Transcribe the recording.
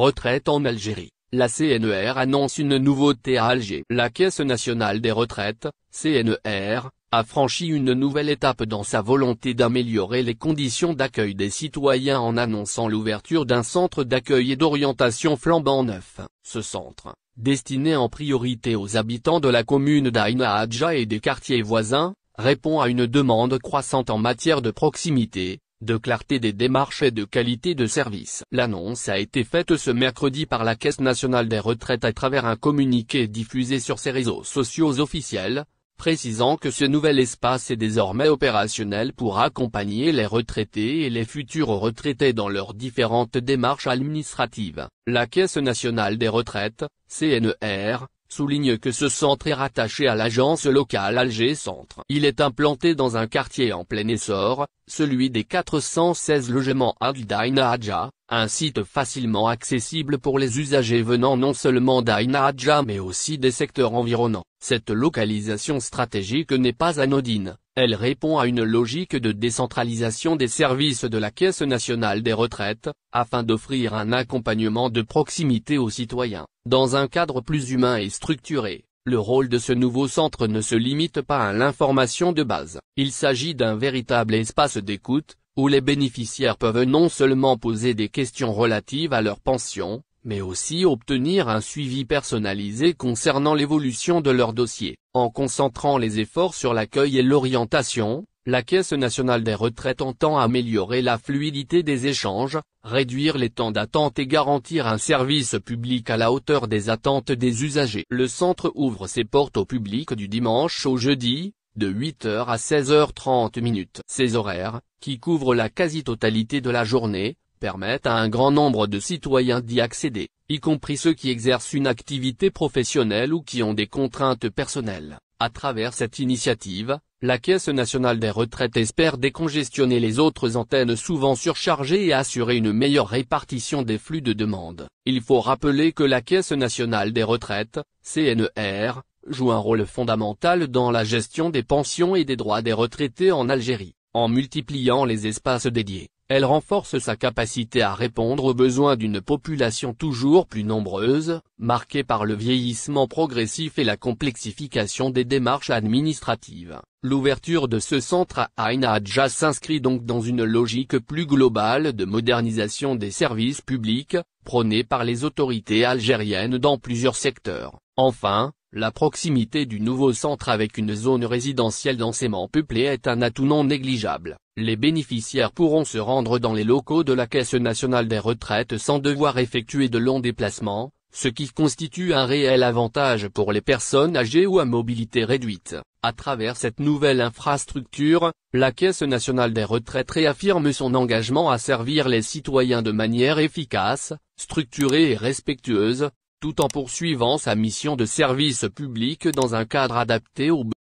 Retraite en Algérie. La CNER annonce une nouveauté à Alger. La Caisse nationale des retraites, CNER, a franchi une nouvelle étape dans sa volonté d'améliorer les conditions d'accueil des citoyens en annonçant l'ouverture d'un centre d'accueil et d'orientation flambant neuf. Ce centre, destiné en priorité aux habitants de la commune d'Aïn Hadja et des quartiers voisins, répond à une demande croissante en matière de proximité, de clarté des démarches et de qualité de service. L'annonce a été faite ce mercredi par la Caisse nationale des retraites à travers un communiqué diffusé sur ses réseaux sociaux officiels, précisant que ce nouvel espace est désormais opérationnel pour accompagner les retraités et les futurs retraités dans leurs différentes démarches administratives. La Caisse nationale des retraites, CNER, souligne que ce centre est rattaché à l'agence locale Alger Centre. Il est implanté dans un quartier en plein essor, celui des 416 logements d'Aïn Hadja, un site facilement accessible pour les usagers venant non seulement d'Aïn Hadja mais aussi des secteurs environnants. Cette localisation stratégique n'est pas anodine, elle répond à une logique de décentralisation des services de la Caisse nationale des retraites, afin d'offrir un accompagnement de proximité aux citoyens. Dans un cadre plus humain et structuré, le rôle de ce nouveau centre ne se limite pas à l'information de base. Il s'agit d'un véritable espace d'écoute, où les bénéficiaires peuvent non seulement poser des questions relatives à leur pension, mais aussi obtenir un suivi personnalisé concernant l'évolution de leur dossier. En concentrant les efforts sur l'accueil et l'orientation, la Caisse nationale des retraites entend améliorer la fluidité des échanges, réduire les temps d'attente et garantir un service public à la hauteur des attentes des usagers. Le centre ouvre ses portes au public du dimanche au jeudi, de 8h à 16h30. Ces horaires, qui couvrent la quasi-totalité de la journée, permettent à un grand nombre de citoyens d'y accéder, y compris ceux qui exercent une activité professionnelle ou qui ont des contraintes personnelles. À travers cette initiative, la Caisse nationale des retraites espère décongestionner les autres antennes souvent surchargées et assurer une meilleure répartition des flux de demandes. Il faut rappeler que la Caisse nationale des retraites, CNER, joue un rôle fondamental dans la gestion des pensions et des droits des retraités en Algérie. En multipliant les espaces dédiés, elle renforce sa capacité à répondre aux besoins d'une population toujours plus nombreuse, marquée par le vieillissement progressif et la complexification des démarches administratives. L'ouverture de ce centre à Aïn Hadja s'inscrit donc dans une logique plus globale de modernisation des services publics, prônée par les autorités algériennes dans plusieurs secteurs. Enfin, la proximité du nouveau centre avec une zone résidentielle densément peuplée est un atout non négligeable. Les bénéficiaires pourront se rendre dans les locaux de la Caisse nationale des retraites sans devoir effectuer de longs déplacements, ce qui constitue un réel avantage pour les personnes âgées ou à mobilité réduite. À travers cette nouvelle infrastructure, la Caisse nationale des retraites réaffirme son engagement à servir les citoyens de manière efficace, structurée et respectueuse, tout en poursuivant sa mission de service public dans un cadre adapté aux besoins